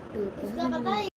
इसका पता है।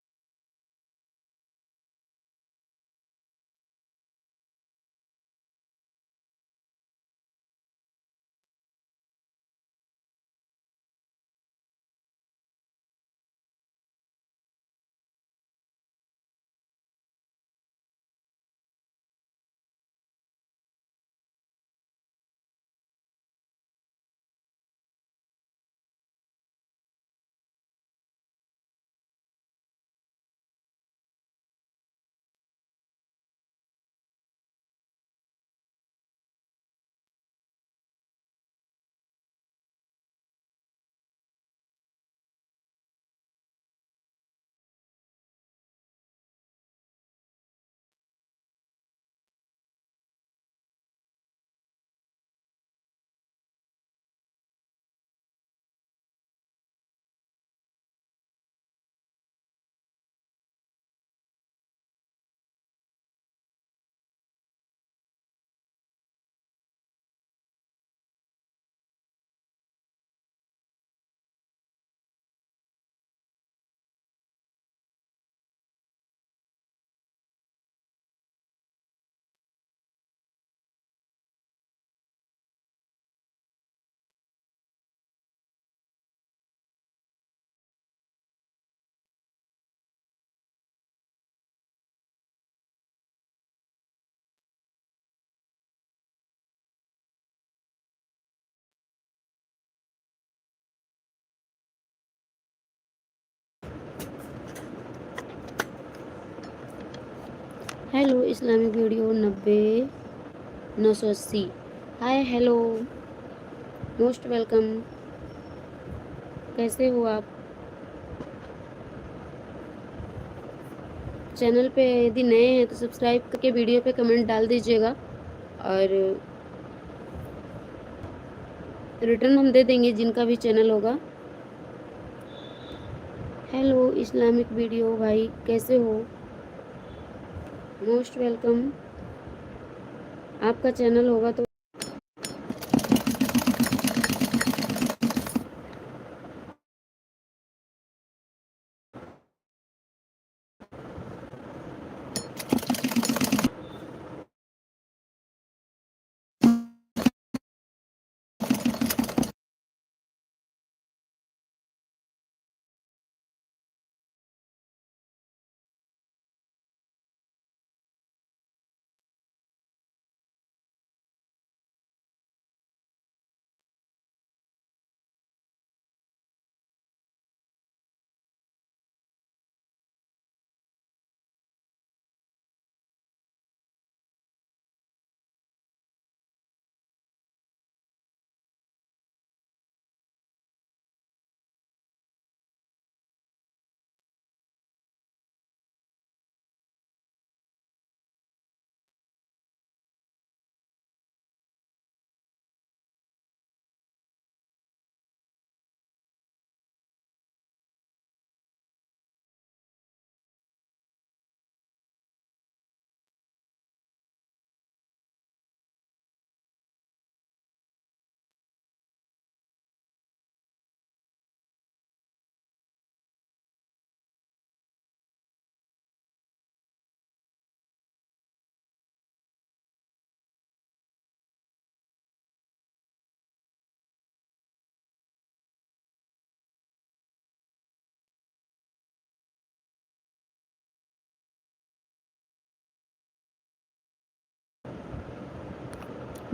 Hello Islamic video 90 980। Hi hello, most welcome. कैसे हो आप? चैनल पे यदि नए हैं तो सब्सक्राइब करके वीडियो पे कमेंट डाल दीजिएगा और रिटर्न हम दे देंगे जिनका भी चैनल होगा। हेलो इस्लामिक वीडियो भाई, कैसे हो? Most welcome. आपका चैनल होगा तो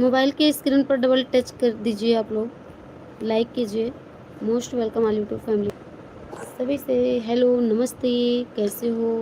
मोबाइल के स्क्रीन पर डबल टच कर दीजिए आप लोग, लाइक कीजिए। Most welcome all YouTube family. सभी से हेलो नमस्ते, कैसे हो?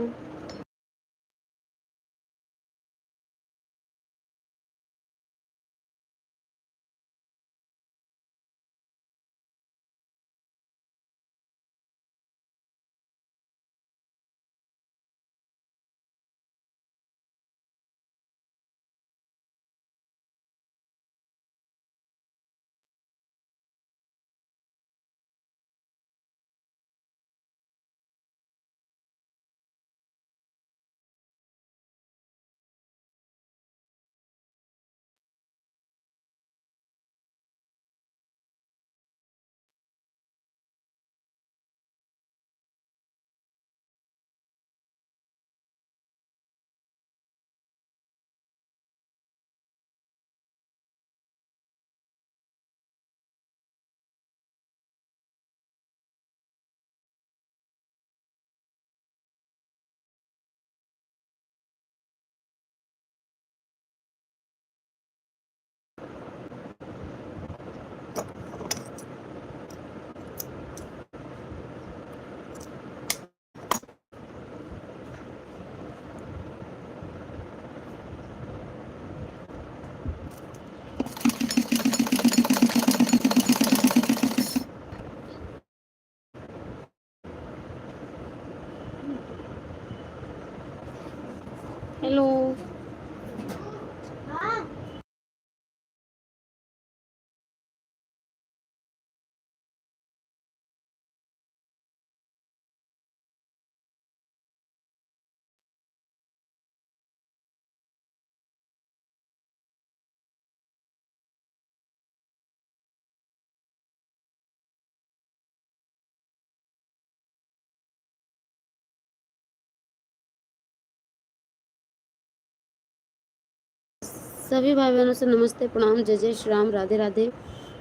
सभी भाई बहनों से नमस्ते, प्रणाम, जय जय श्री राम, राधे राधे।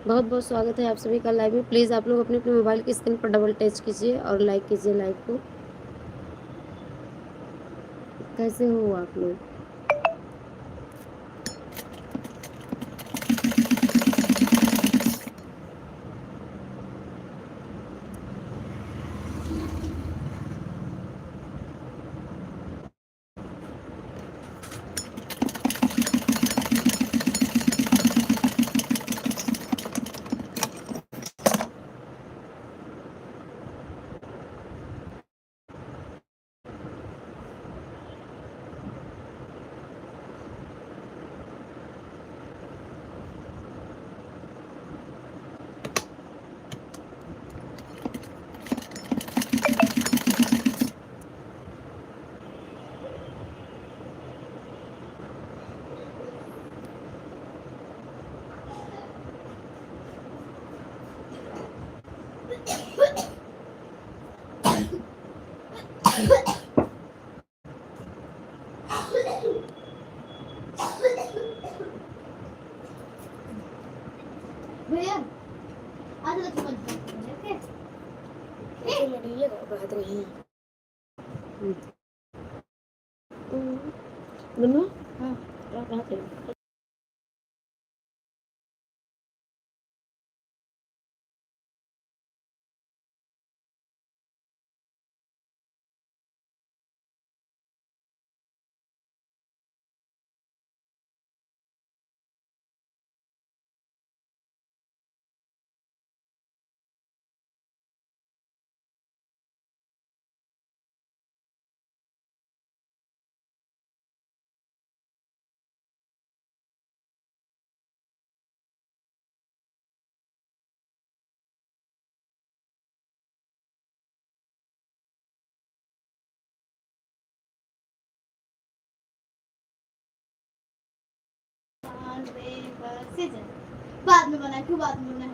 बहुत बहुत स्वागत है आप सभी का लाइव में। प्लीज़ आप लोग अपने अपने मोबाइल की स्क्रीन पर डबल टच कीजिए और लाइक कीजिए लाइव को। कैसे हो आप लोग? भैया आज लग मत ओके बात नहीं है। गुन्नू, हाँ कहाँ पे? बाद में बना क्यों बाद में बना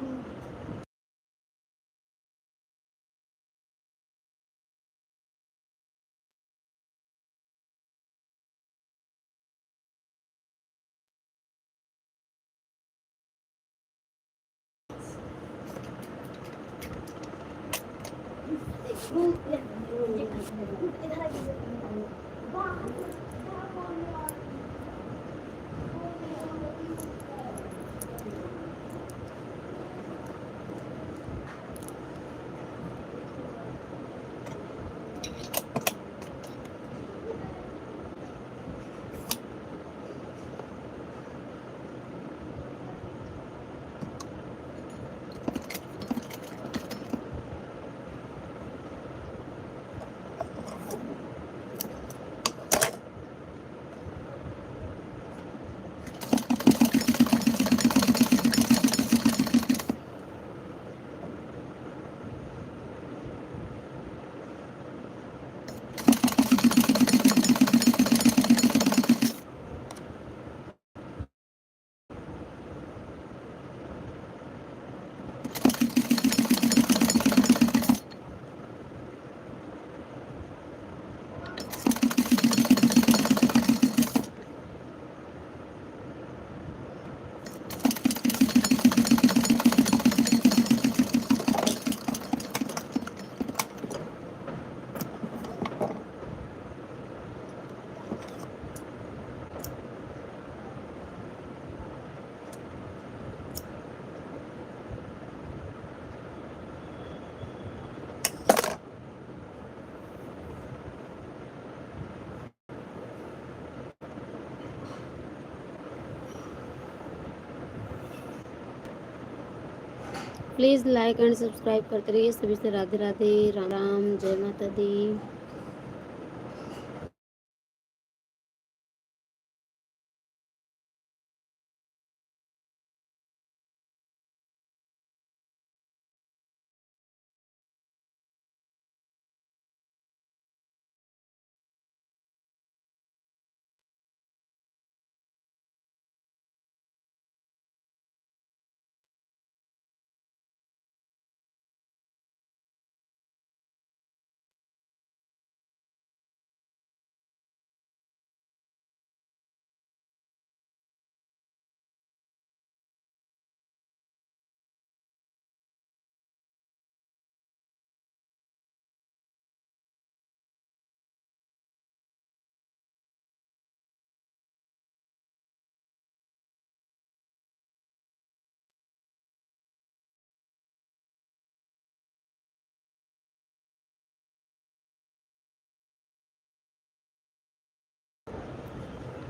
प्लीज़ लाइक एंड सब्सक्राइब करते रहिए। सभी से राधे राधे, राम राम, जय माता दी।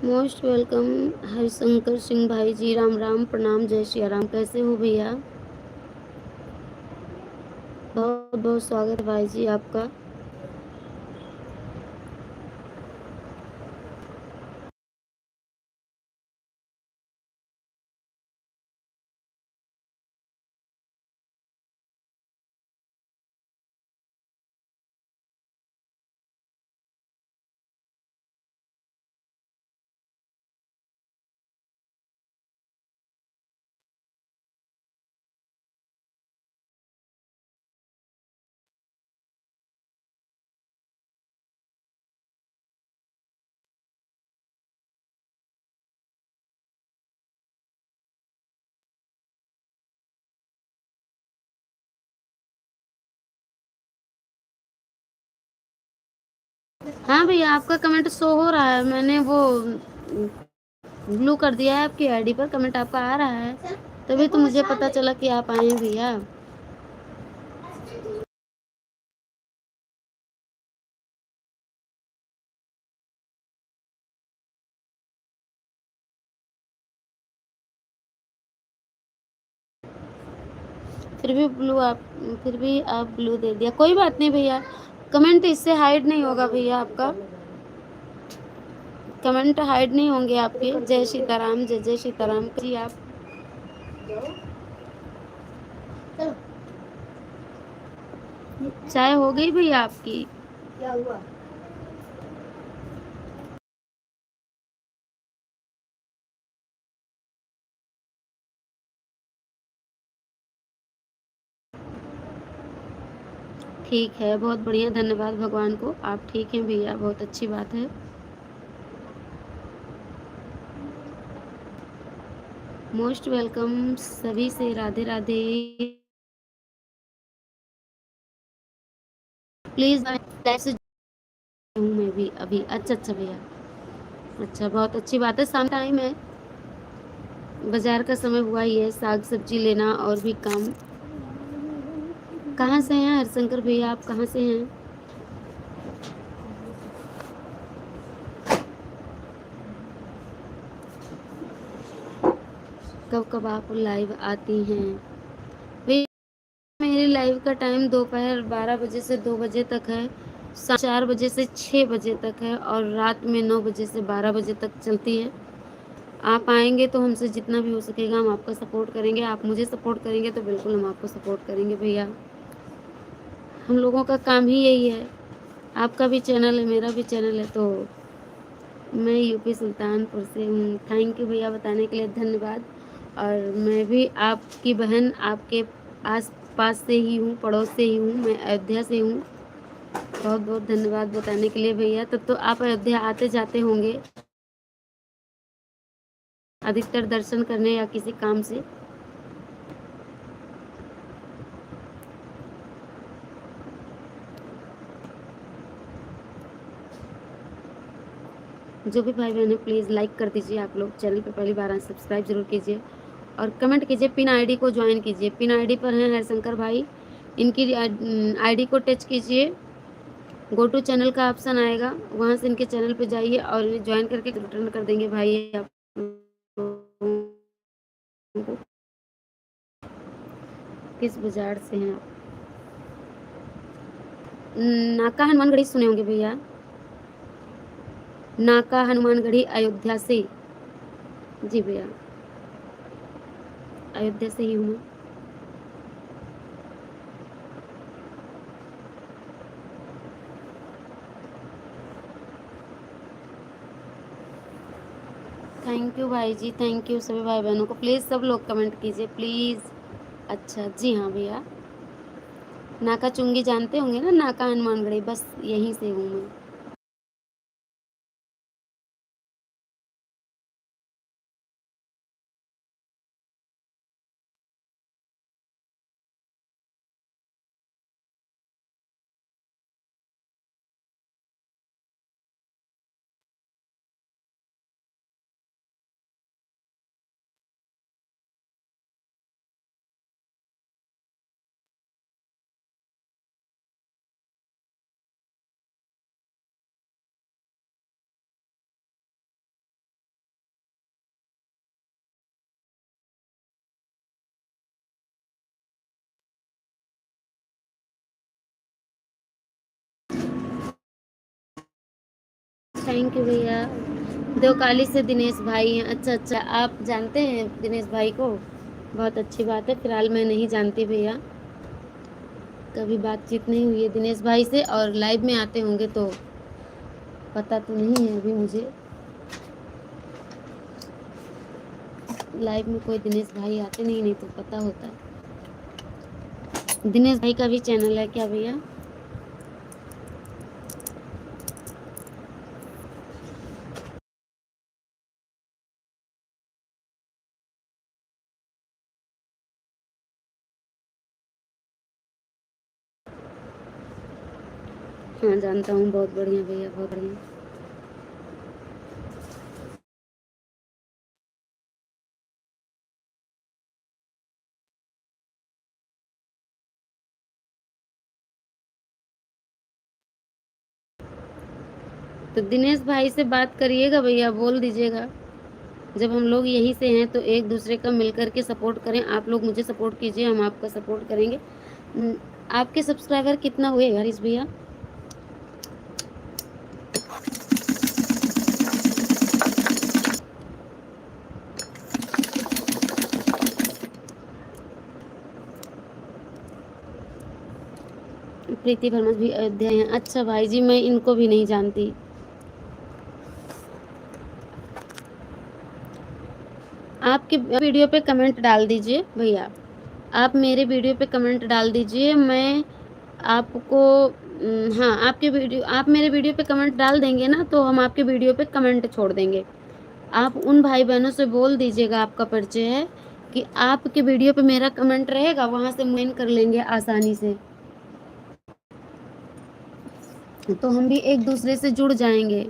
मोस्ट वेलकम हरिशंकर सिंह भाई जी, राम राम, प्रणाम, जय श्री राम। कैसे हो भैया? बहुत बहुत स्वागत है भाई जी आपका। हाँ भैया, आपका कमेंट शो हो रहा है, मैंने वो ब्लू कर दिया है आपकी आईडी पर, कमेंट आपका आ रहा है, तभी तो मुझे पता चला कि आप आए हैं भैया। फिर भी आप ब्लू दे दिया, कोई बात नहीं भैया, कमेंट इससे हाइड नहीं होगा भैया, आपका कमेंट हाइड नहीं होंगे आपके। जय सीताराम, जय जय सीताराम जी। आप चलो। चाय हो गई भैया आपकी? क्या हुआ? ठीक है, बहुत बढ़िया, धन्यवाद भगवान को, आप ठीक हैं भैया, बहुत अच्छी बात है। मोस्ट वेलकम सभी से, राधे राधे। प्लीज हूँ मैं भी अभी। अच्छा अच्छा भैया, अच्छा, बहुत अच्छी बात है, शाम टाइम है, बाजार का समय हुआ ही है, साग सब्जी लेना और भी काम। कहाँ से हैं हरिशंकर भैया, आप कहाँ से हैं? कब कब आप लाइव आती हैं भैया? मेरी लाइव का टाइम दोपहर 12 बजे से 2 बजे तक है, 4 बजे से 6 बजे तक है, और रात में 9 बजे से 12 बजे तक चलती है। आप आएंगे तो हमसे जितना भी हो सकेगा हम आपका सपोर्ट करेंगे, आप मुझे सपोर्ट करेंगे तो बिल्कुल हम आपको सपोर्ट करेंगे भैया, हम लोगों का काम ही यही है। आपका भी चैनल है, मेरा भी चैनल है, तो मैं यूपी सुल्तानपुर से हूँ। थैंक यू भैया, बताने के लिए धन्यवाद। और मैं भी आपकी बहन, आपके आस पास से ही हूँ, पड़ोस से ही हूँ, मैं अयोध्या से हूँ। बहुत बहुत धन्यवाद बताने के लिए भैया। तब तो आप अयोध्या आते जाते होंगे अधिकतर दर्शन करने या किसी काम से। जो भी भाई बहन है प्लीज़ लाइक कर दीजिए, आप लोग चैनल पे पहली बार आए सब्सक्राइब जरूर कीजिए और कमेंट कीजिए, पिन आईडी को ज्वाइन कीजिए। पिन आईडी पर हैं हरिशंकर भाई, इनकी आईडी को टच कीजिए, गो टू चैनल का ऑप्शन आएगा, वहाँ से इनके चैनल पे जाइए और इन्हें ज्वाइन करके रिटर्न कर देंगे भाई आप लोगों को। किस बाजार से हैं आप? नाका हनुमानगढ़ी सुने होंगे भैया, नाका हनुमानगढ़ी अयोध्या से। जी भैया, अयोध्या से ही हूँ मैं। थैंक यू भाई जी, थैंक यू सभी भाई बहनों को। प्लीज़ सब लोग कमेंट कीजिए प्लीज़। अच्छा जी हाँ भैया, नाका चुंगी जानते होंगे ना, नाका हनुमानगढ़ी, बस यहीं से हूँ मैं। थैंक यू भैया। देवकाली से दिनेश भाई हैं। अच्छा अच्छा, आप जानते हैं दिनेश भाई को? बहुत अच्छी बात है। फिलहाल मैं नहीं जानती भैया, कभी बातचीत नहीं हुई है दिनेश भाई से, और लाइव में आते होंगे तो पता तो नहीं है अभी मुझे। लाइव में कोई दिनेश भाई आते नहीं तो पता होता है। दिनेश भाई का भी चैनल है क्या भैया? हाँ जानता हूँ, बहुत बढ़िया भैया, बहुत बढ़िया। तो दिनेश भाई से बात करिएगा भैया, बोल दीजिएगा जब हम लोग यहीं से हैं तो एक दूसरे का मिलकर के सपोर्ट करें। आप लोग मुझे सपोर्ट कीजिए, हम आपका सपोर्ट करेंगे। आपके सब्सक्राइबर कितना हुए हरीश भैया? प्रीति वर्मा भी अयोध्या हैं। अच्छा भाई जी, मैं इनको भी नहीं जानती। आपके वीडियो पे कमेंट डाल दीजिए भैया, आप मेरे वीडियो पे कमेंट डाल दीजिए। मैं आपको हाँ, आपके वीडियो, आप मेरे वीडियो पे कमेंट डाल देंगे ना तो हम आपके वीडियो पे कमेंट छोड़ देंगे। आप उन भाई बहनों से बोल दीजिएगा, आपका परिचय है, कि आपके वीडियो पे मेरा कमेंट रहेगा, वहां से मेन कर लेंगे आसानी से, तो हम भी एक दूसरे से जुड़ जाएंगे।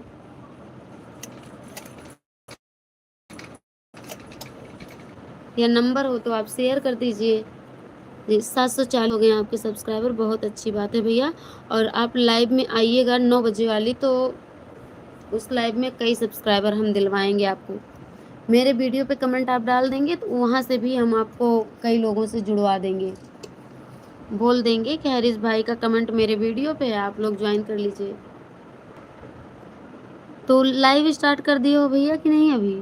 या नंबर हो तो आप शेयर कर दीजिए। 704 हो गए आपके सब्सक्राइबर, बहुत अच्छी बात है भैया। और आप लाइव में आइएगा 9 बजे वाली, तो उस लाइव में कई सब्सक्राइबर हम दिलवाएंगे आपको। मेरे वीडियो पे कमेंट आप डाल देंगे तो वहाँ से भी हम आपको कई लोगों से जुड़वा देंगे। बोल देंगे कि हरीश भाई का कमेंट मेरे वीडियो पे है, आप लोग ज्वाइन कर लीजिए। तो लाइव स्टार्ट कर दिए हो भैया कि नहीं अभी?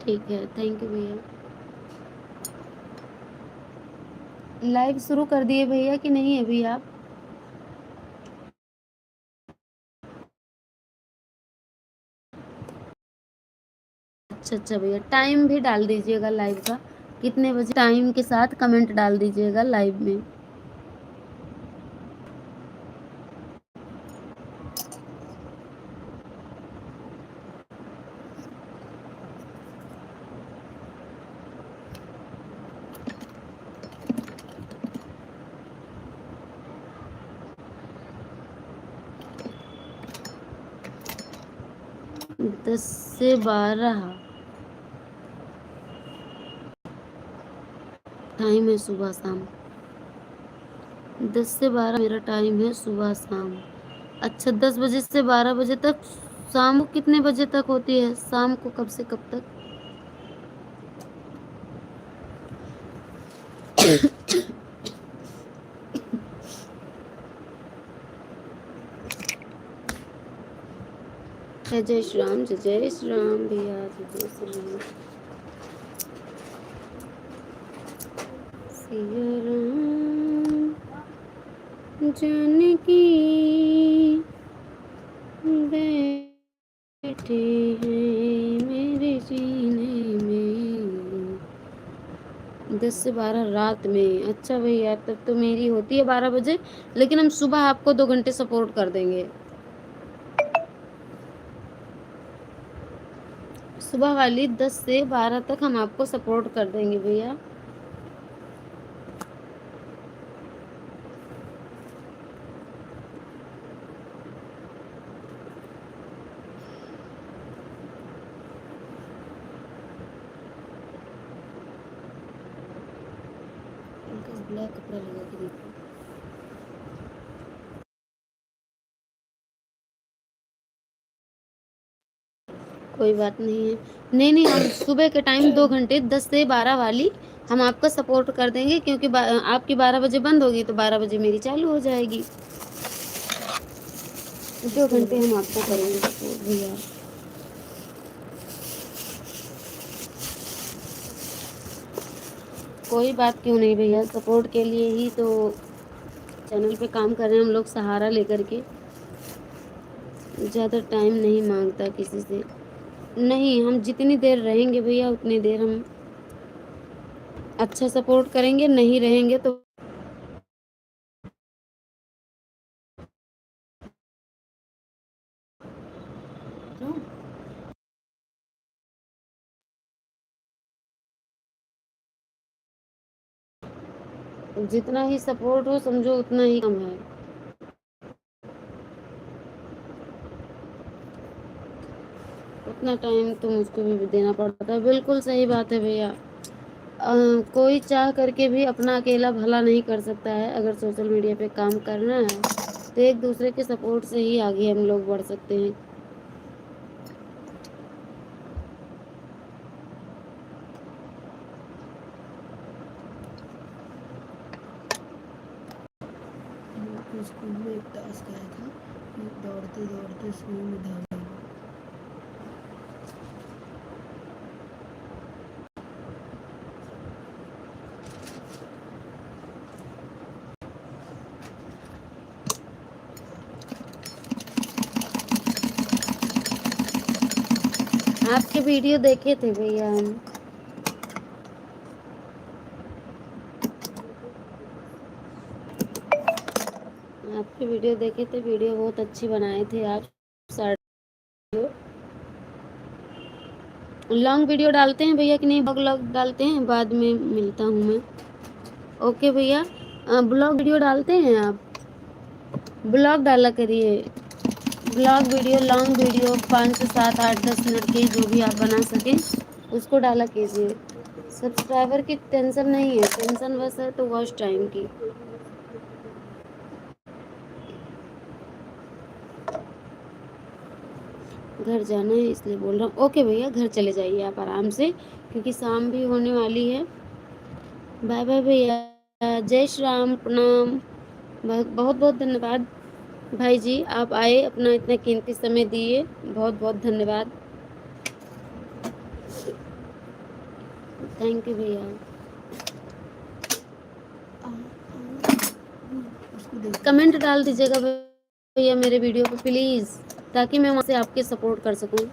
ठीक है, थैंक यू भैया। लाइव शुरू कर दिए भैया कि नहीं अभी आप? अच्छा अच्छा भैया, टाइम भी डाल दीजिएगा लाइव का, कितने बजे टाइम के साथ कमेंट डाल दीजिएगा लाइव में। दस से 12 टाइम है, सुबह शाम। 10 से 12 मेरा टाइम है, सुबह शाम। अच्छा, 10 बजे से 12 बजे तक। शाम को कितने बजे तक होती है? शाम को कब से कब तक? जय श्री राम, जय जय श्री राम भैया, जय जय श्री राम। सिया राम जानकी बैठे हैं मेरे सीने में। 10 से 12 रात में। अच्छा भैया, तब तो मेरी होती है 12 बजे, लेकिन हम सुबह आपको 2 घंटे सपोर्ट कर देंगे। सुबह वाली 10 से 12 तक हम आपको सपोर्ट कर देंगे भैया। ब्लैक कपड़ा लगा के देखो। कोई बात नहीं है। नहीं, नहीं, हम सुबह के टाइम 2 घंटे 10 से 12 वाली हम आपका सपोर्ट कर देंगे, क्योंकि आपकी 12 बजे बंद होगी तो 12 बजे मेरी चालू हो जाएगी। 2 घंटे हम आपको करेंगे सपोर्ट भैया। कोई बात क्यों नहीं भैया, सपोर्ट के लिए ही तो चैनल पे काम कर रहे हैं हम लोग, सहारा लेकर के। ज़्यादा टाइम नहीं मांगता किसी से। नहीं, हम जितनी देर रहेंगे भैया उतनी देर हम अच्छा सपोर्ट करेंगे, नहीं रहेंगे तो जितना ही सपोर्ट हो समझो उतना ही कम है। उतना टाइम तो मुझको भी देना पड़ता है। बिल्कुल सही बात है भैया। कोई चाह करके भी अपना अकेला भला नहीं कर सकता है। अगर सोशल मीडिया पे काम करना है तो एक दूसरे के सपोर्ट से ही आगे हम लोग बढ़ सकते हैं। स्कूल में एक टास्क आया था कि दौड़ते दौड़ते स्कूल में धागा। आपके वीडियो देखे थे भैया हम। आपके वीडियो देखे थे, वीडियो बहुत अच्छी बनाए थे आप। लॉन्ग वीडियो डालते हैं भैया कि नहीं? ब्लॉग डालते हैं, बाद में मिलता हूँ मैं। ओके भैया, ब्लॉग वीडियो डालते हैं आप? ब्लॉग डाला करिए। ब्लॉग वीडियो, लॉन्ग वीडियो 5 से 7 8 10 मिनट की जो भी आप बना सकें उसको डाला कीजिए। सब्सक्राइबर की टेंशन नहीं है, टेंशन बस है तो वॉच टाइम की। घर जाना है इसलिए बोल रहा हूँ। ओके भैया, घर चले जाइए आप आराम से, क्योंकि शाम भी होने वाली है। बाय बाय भैया, जय श्री राम, प्रणाम। बहुत बहुत धन्यवाद भाई जी, आप आए, अपना इतना कीमती समय दिए, बहुत बहुत धन्यवाद। थैंक यू भैया। कमेंट डाल दीजिएगा भैया मेरे वीडियो पे प्लीज़, ताकि मैं वहाँ से आपके सपोर्ट कर सकूँ।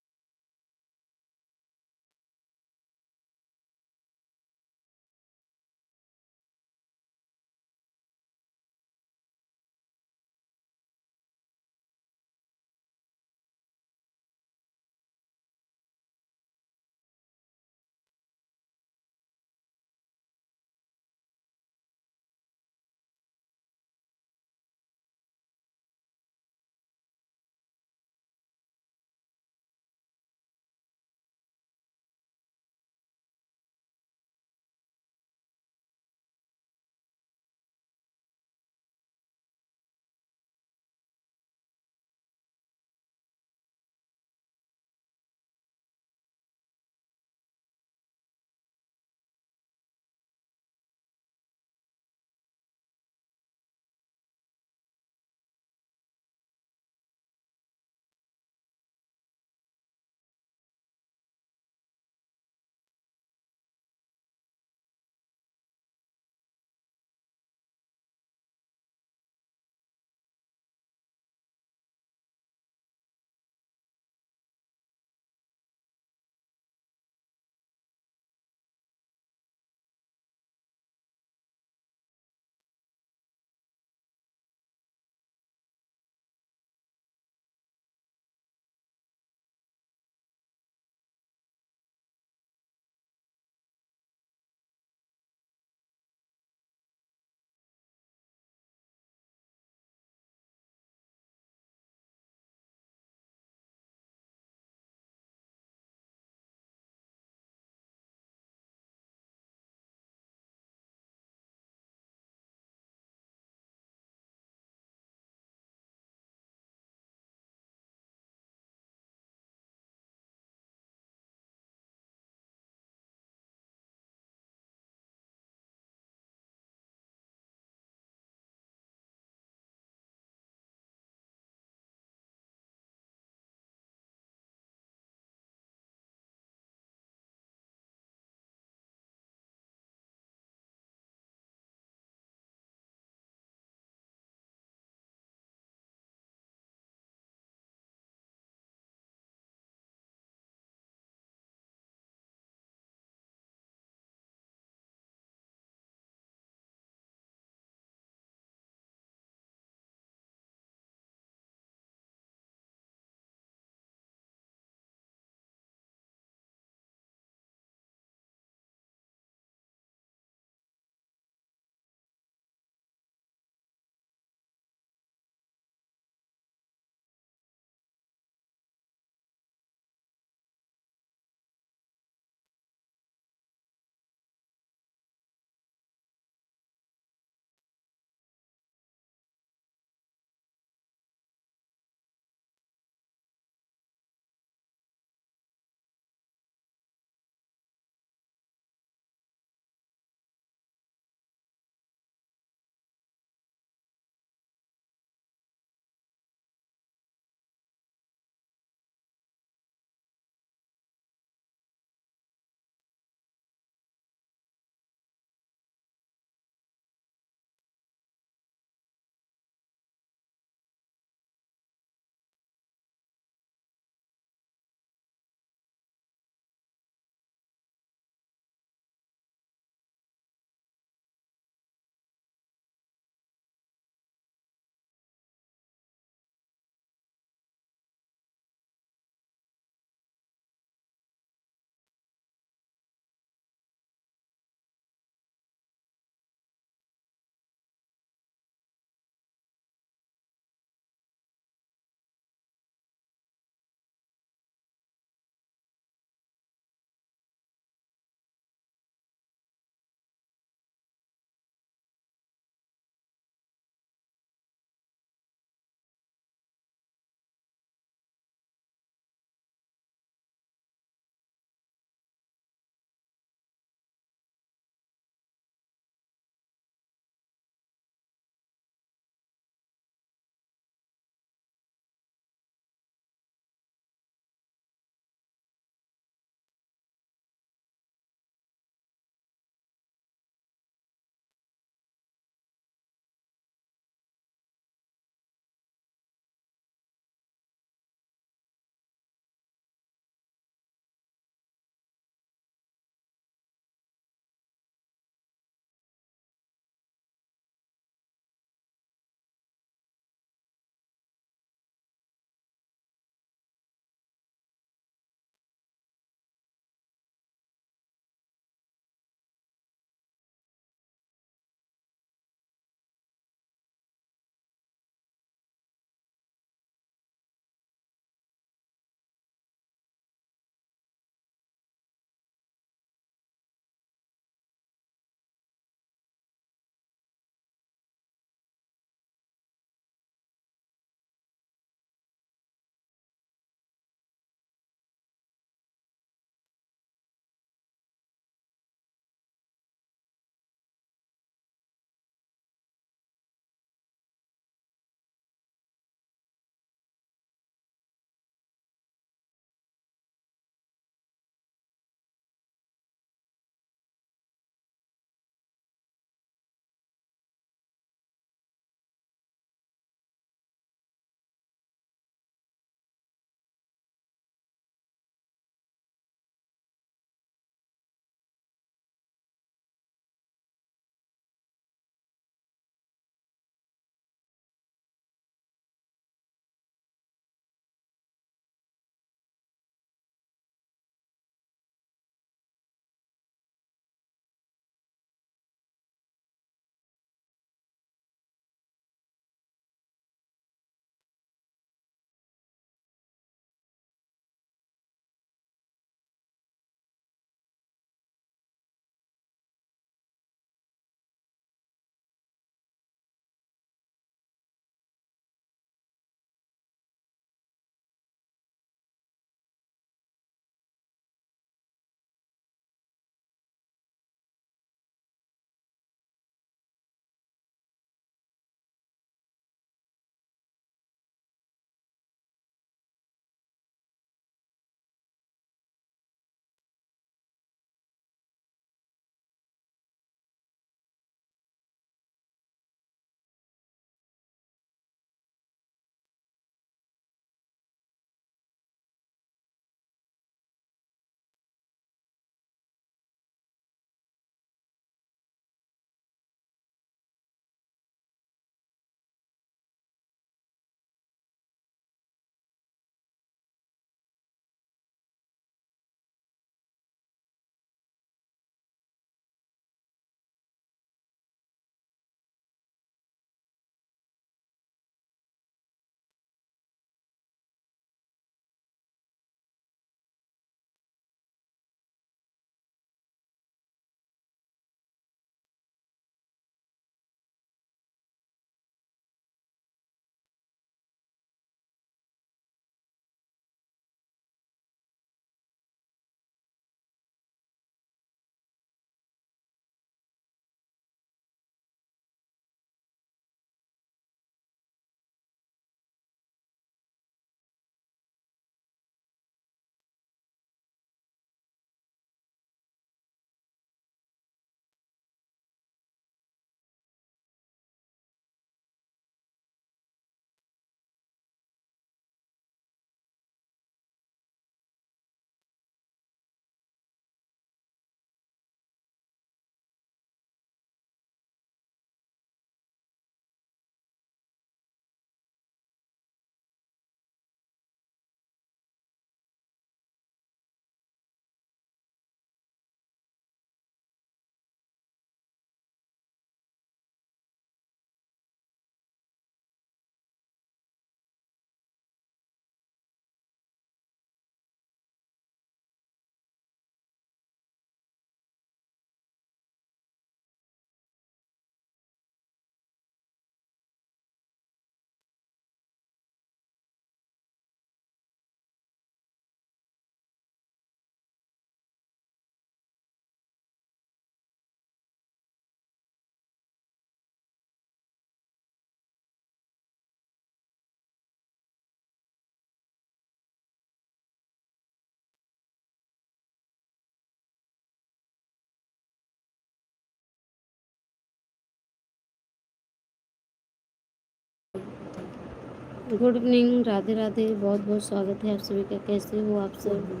गुड इवनिंग, राधे राधे, बहुत बहुत स्वागत है आप सभी का। कैसे हो आप सब?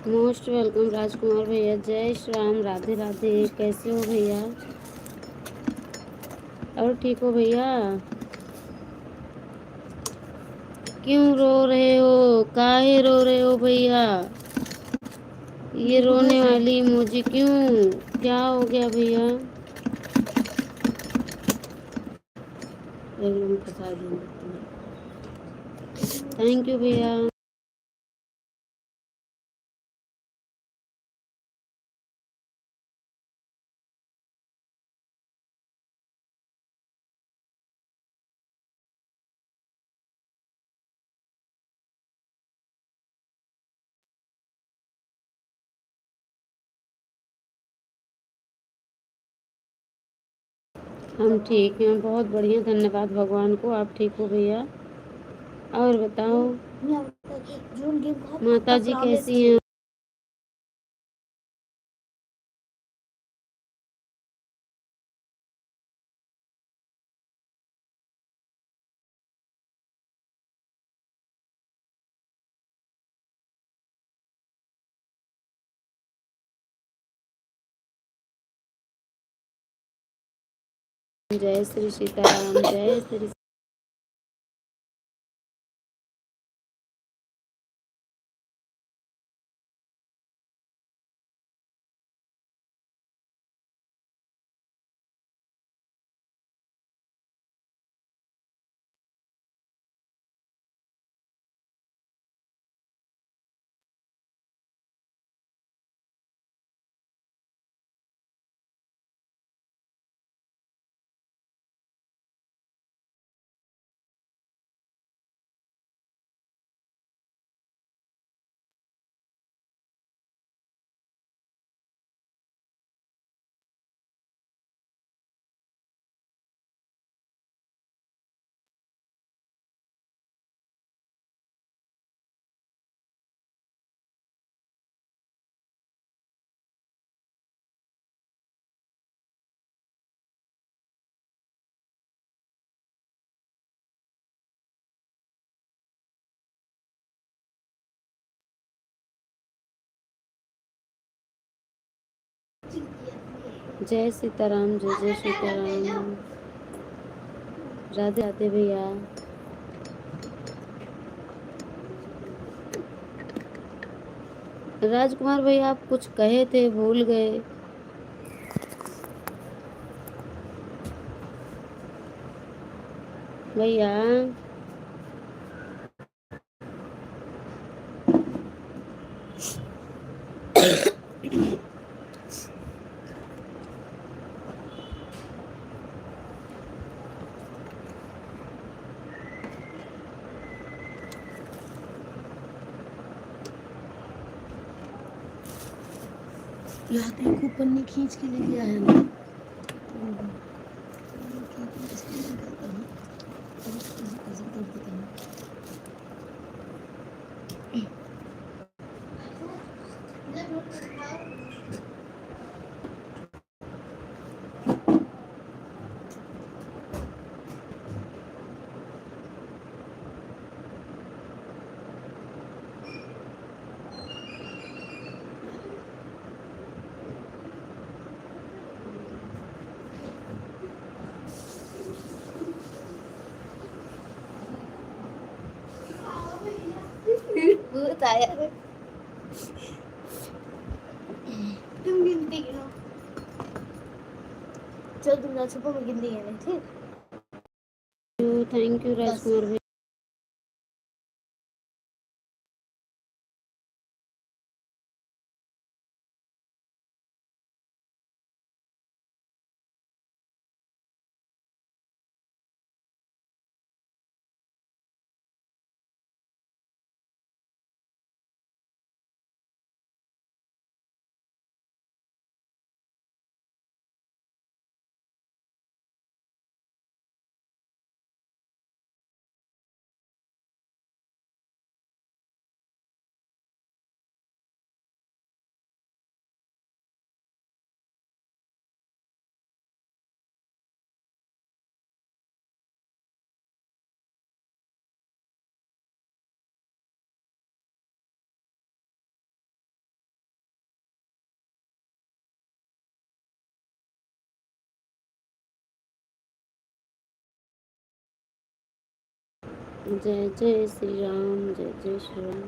मोस्ट वेलकम राजकुमार भैया, जय श्री राम, राधे राधे। कैसे हो भैया? और ठीक हो भैया? क्यों रो रहे हो? काहे रो रहे हो भैया? ये रोने वाली इमोजी क्यों? क्या हो गया भैया? थैंक यू भैया। हम ठीक हैं, बहुत बढ़िया, धन्यवाद भगवान को। आप ठीक हो भैया? और बताओ माता जी कैसी हैं? जय श्री सीताराम, जय श्री। जय सीताराम, जय जय सीताराम, राधे राधे भैया। राजकुमार भैया आप कुछ कहे थे, भूल गए। भैया यहाँ पे ऊपर ने खींच के ले गया है ना। भूत आया है। तुम गिनती गिनो। चल तुम ना छुपो, मैं गिनती गिने, ठीक? थैंक यू राजकुमार भैया। जय जय श्री राम, जय जय श्री राम।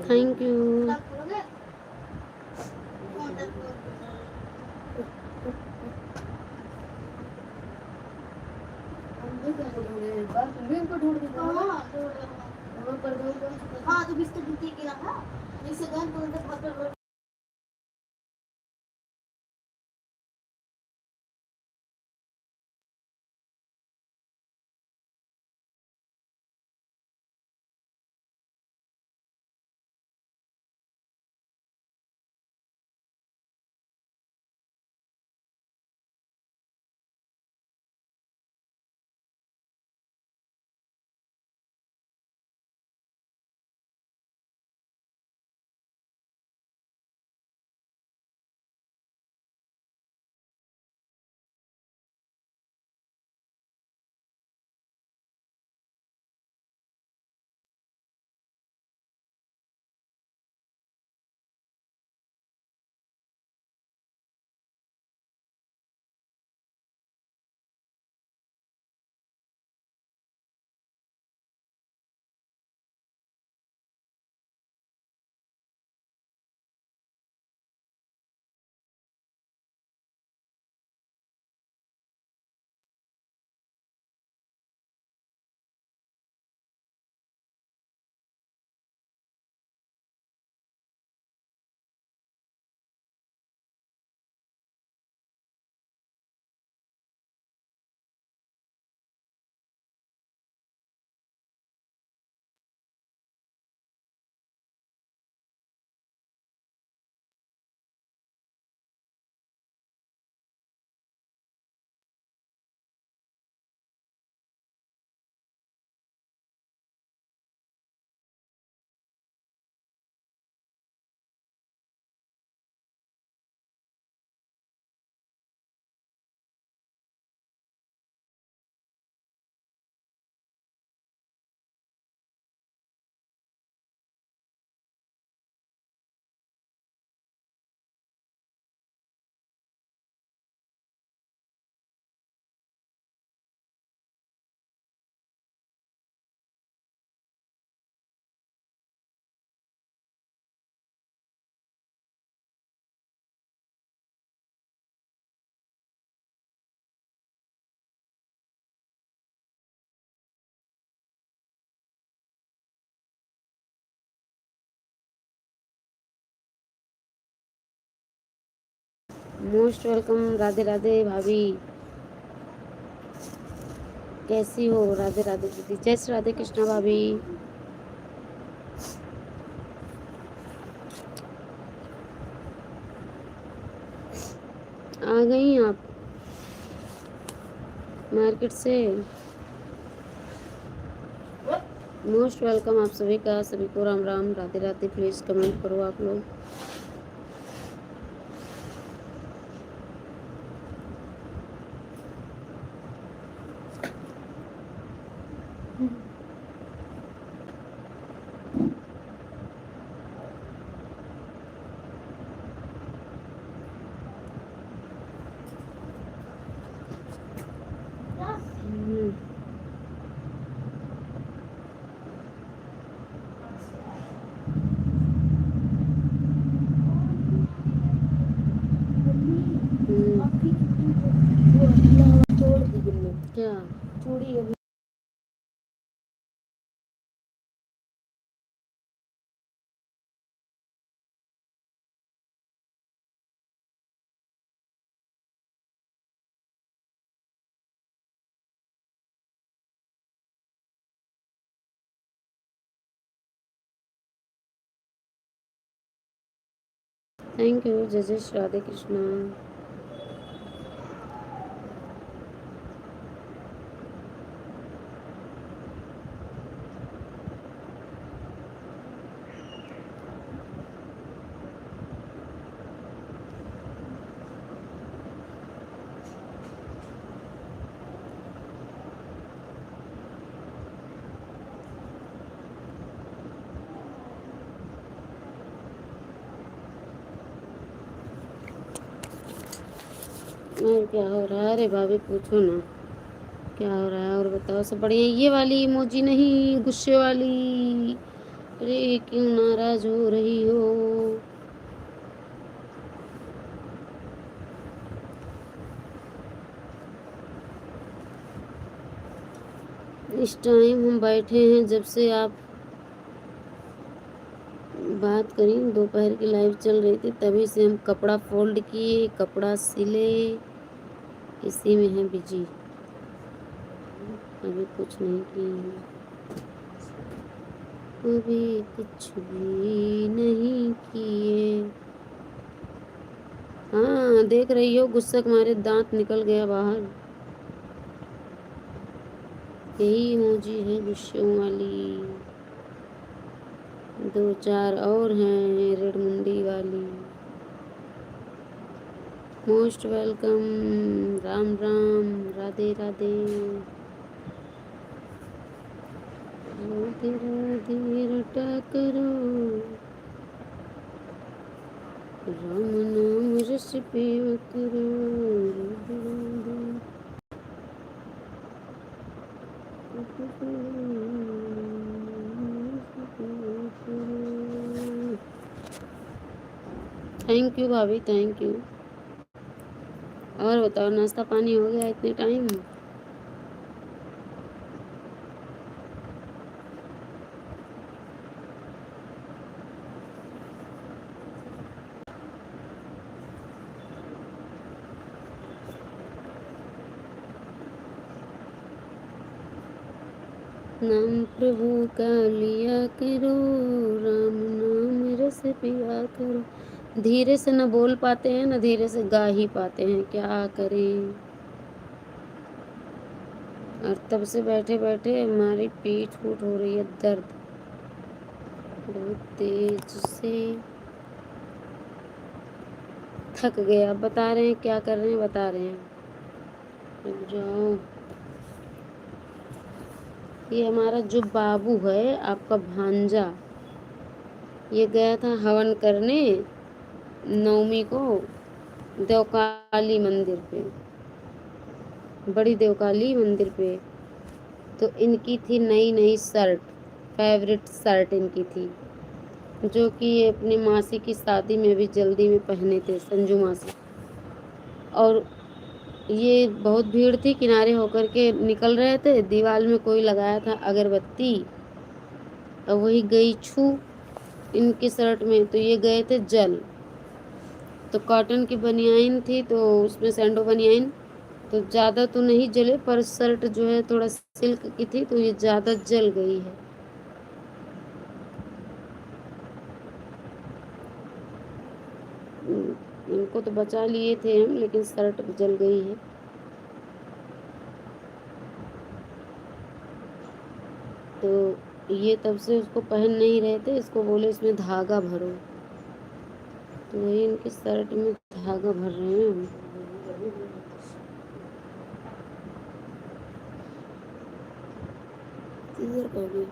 Thank you. हाँ तो बिस्तर भी के रखा जैसे gun most welcome. Radhe Radhe भाभी, कैसी हो? राधे राधे दीदी, जय श्री राधे कृष्णा भाभी। आ गई आप मार्केट से? मोस्ट वेलकम आप सभी का, सभी को राम राम, राधे राधे। प्लीज कमेंट करो आप लोग। क्या चूड़ी अभी? थैंक यू, जय जय श्री राधे कृष्णा। और क्या हो रहा है? अरे भाभी पूछो ना, क्या हो रहा है और बताओ। सब बढ़िया? ये वाली इमोजी नहीं, गुस्से वाली। अरे क्यों नाराज हो रही हो? इस टाइम हम बैठे हैं, जब से आप बात करी दोपहर की लाइव चल रही थी, तभी से हम कपड़ा फोल्ड किए, कपड़ा सिले, इसी में है बिजी। अभी कुछ नहीं किए हैं, अभी कुछ भी नहीं किए। हाँ देख रही हो, गुस्से के मारे दांत निकल गया बाहर। यही इमोजी है गुस्सों वाली। दो चार और हैं रेड मुंडी वाली। मोस्ट वेलकम, राम राम, राधे राधे, राधे राधे रटा करो, राम नाम रस पिया करो, राधे राधे। थैंक यू भाभी, थैंक यू। और बताओ, नाश्ता पानी हो गया इतने टाइम? नाम प्रभु का लिया करो, राम नाम रस पिया करो। धीरे से न बोल पाते हैं, न धीरे से गा ही पाते हैं, क्या करें। और तब से बैठे बैठे हमारी पीठ फूट हो रही है, दर्द बहुत तेज से। थक गया, बता रहे हैं क्या कर रहे हैं, बता रहे हैं। रुक जाओ। ये हमारा जो बाबू है, आपका भांजा, ये गया था हवन करने नवमी को देवकाली मंदिर पे, बड़ी देवकाली मंदिर पे। तो इनकी थी नई नई शर्ट, फेवरेट शर्ट इनकी थी, जो कि ये अपनी मासी की शादी में भी जल्दी में पहने थे, संजू मासी। और ये बहुत भीड़ थी, किनारे होकर के निकल रहे थे, दीवार में कोई लगाया था अगरबत्ती, और वही गई छू इनकी शर्ट में, तो ये गए थे जल। तो कॉटन की बनियाइन थी, तो उसमें सैंडो बनियाइन, तो ज़्यादा तो नहीं जले, पर शर्ट जो है थोड़ा सिल्क की थी, तो ये ज़्यादा जल गई है। इनको तो बचा लिए थे हम, लेकिन शर्ट जल गई है। तो ये तब से उसको पहन नहीं रहे थे, इसको बोले इसमें धागा भरो, तो वही इनके शर्ट में धागा भर रहे हैं हम। क्लियर कर दिए।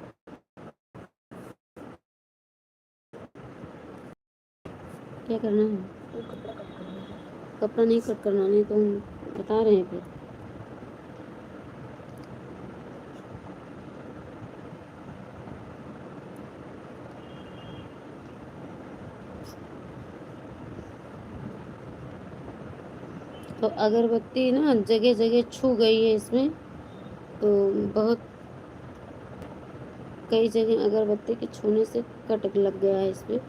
क्या करना है? कपड़ा नहीं कट करना, नहीं तो हम बता रहे हैं फिर। तो अगरबत्ती ना जगह जगह छू गई है इसमें, तो बहुत कई जगह अगरबत्ती के छूने से कट लग गया है इसमें,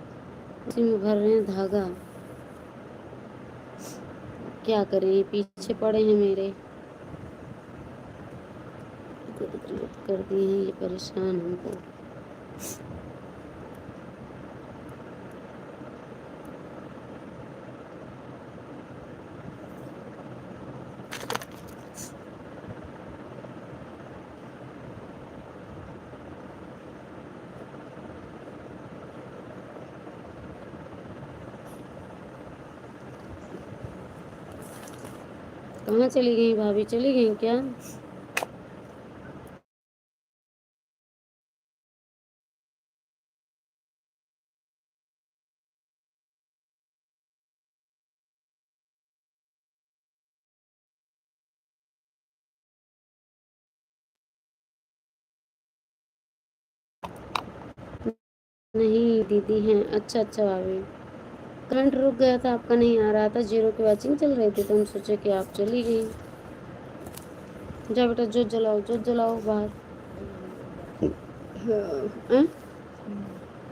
उसी में भर रहे हैं धागा। क्या करें, पीछे पड़े हैं मेरे, कर दिए हैं ये परेशान हमको। कहाँ चली गई भाभी, चली गई क्या? नहीं दीदी हैं। अच्छा अच्छा भाभी, करंट रुक गया था, आपका नहीं आ रहा था, जीरो की वॉचिंग चल रही थी, तो हम सोचे कि आप चली गई। जाओ बेटा, जो जलाओ बाहर। हाँ?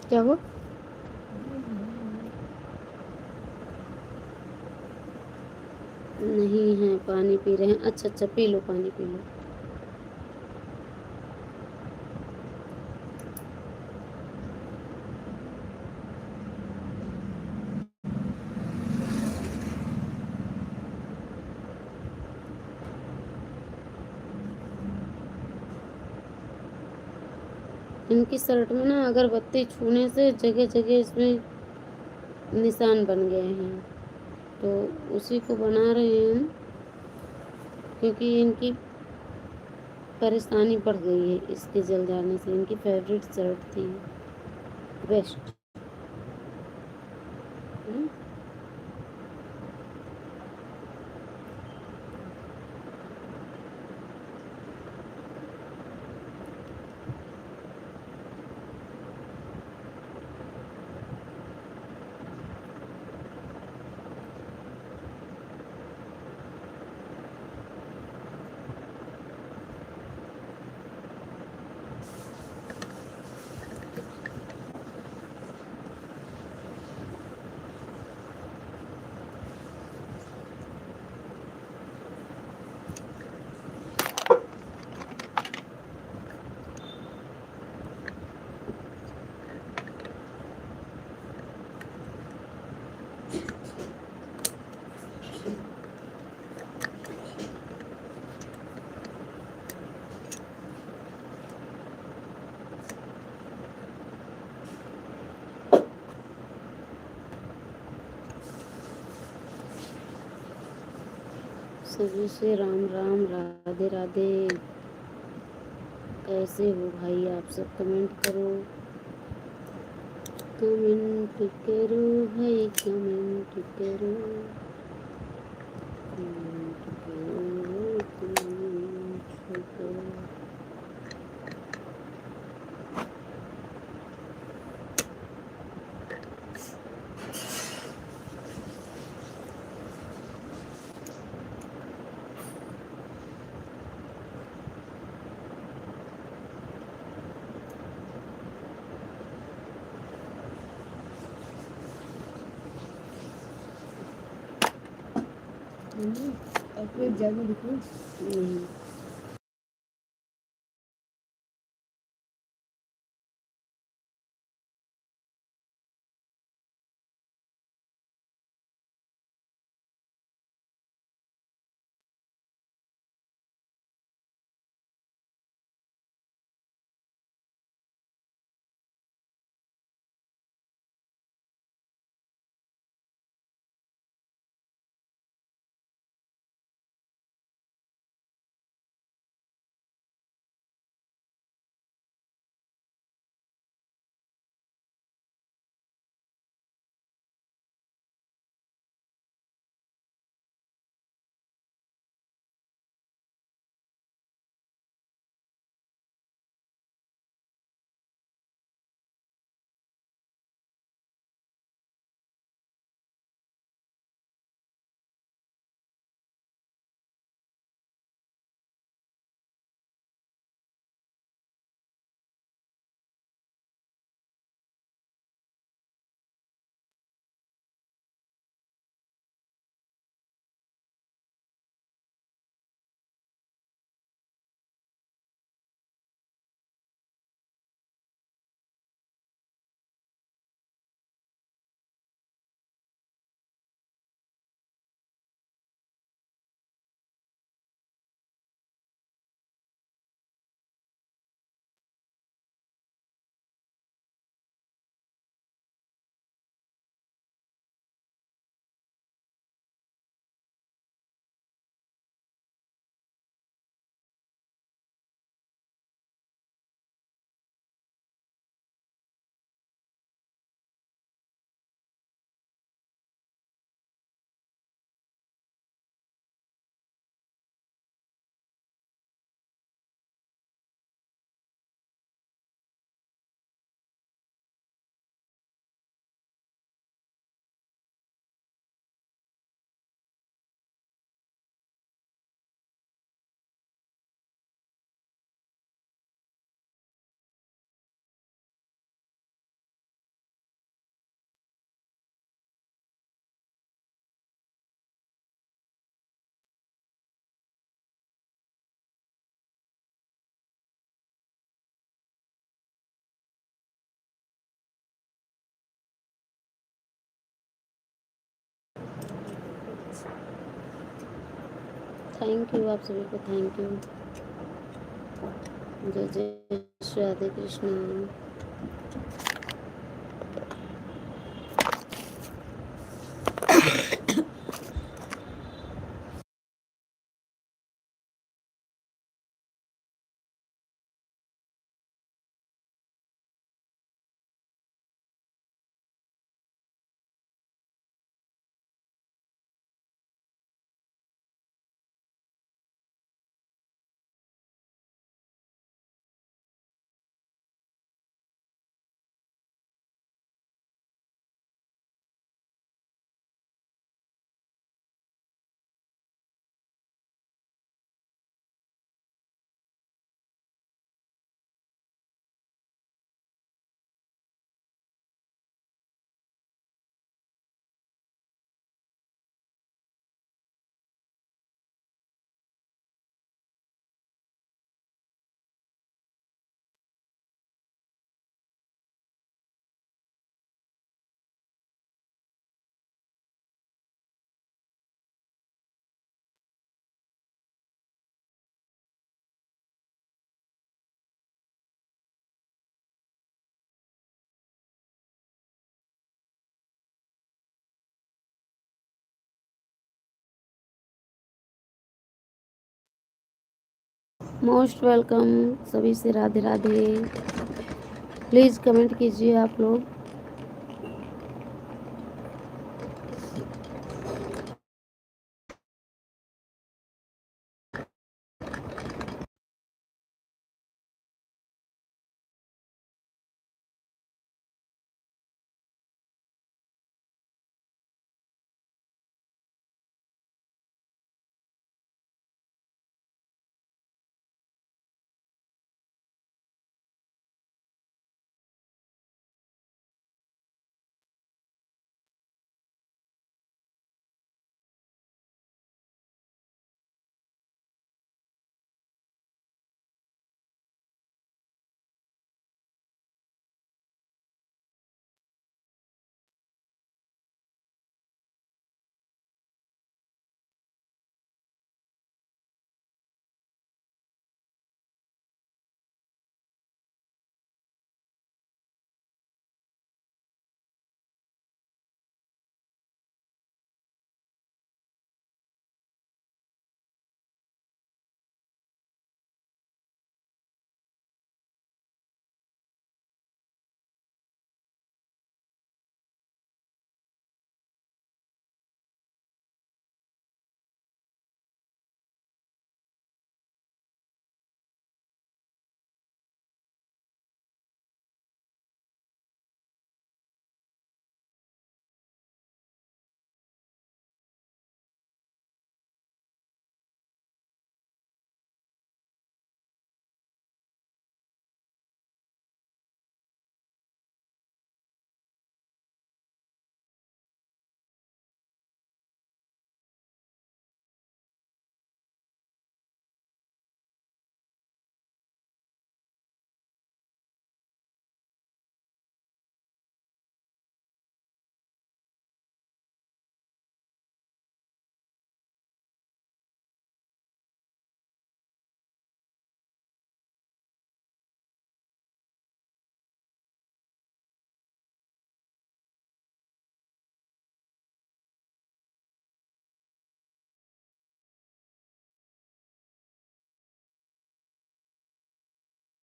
क्या हुआ? नहीं है, पानी पी रहे हैं। अच्छा अच्छा, पी लो, पानी पी लो। इनकी शर्ट में ना अगरबत्ती छूने से जगह जगह इसमें निशान बन गए हैं, तो उसी को बना रहे हैं हम, क्योंकि इनकी परेशानी बढ़ गई है इसके जल जाने से। इनकी फेवरेट शर्ट थी, बेस्ट। सभी से राम राम, राधे राधे। कैसे हो भाई आप सब? कमेंट करो, कमेंट करो भाई, कमेंट करो, कमेंट करो, कमेंट करो। आपको एक जादू दिखाऊं? नहीं। थैंक यू आप सभी को, थैंक यू। जय जय श्री राधे कृष्ण। मोस्ट वेलकम सभी से, राधे राधे। प्लीज़ कमेंट कीजिए आप लोग।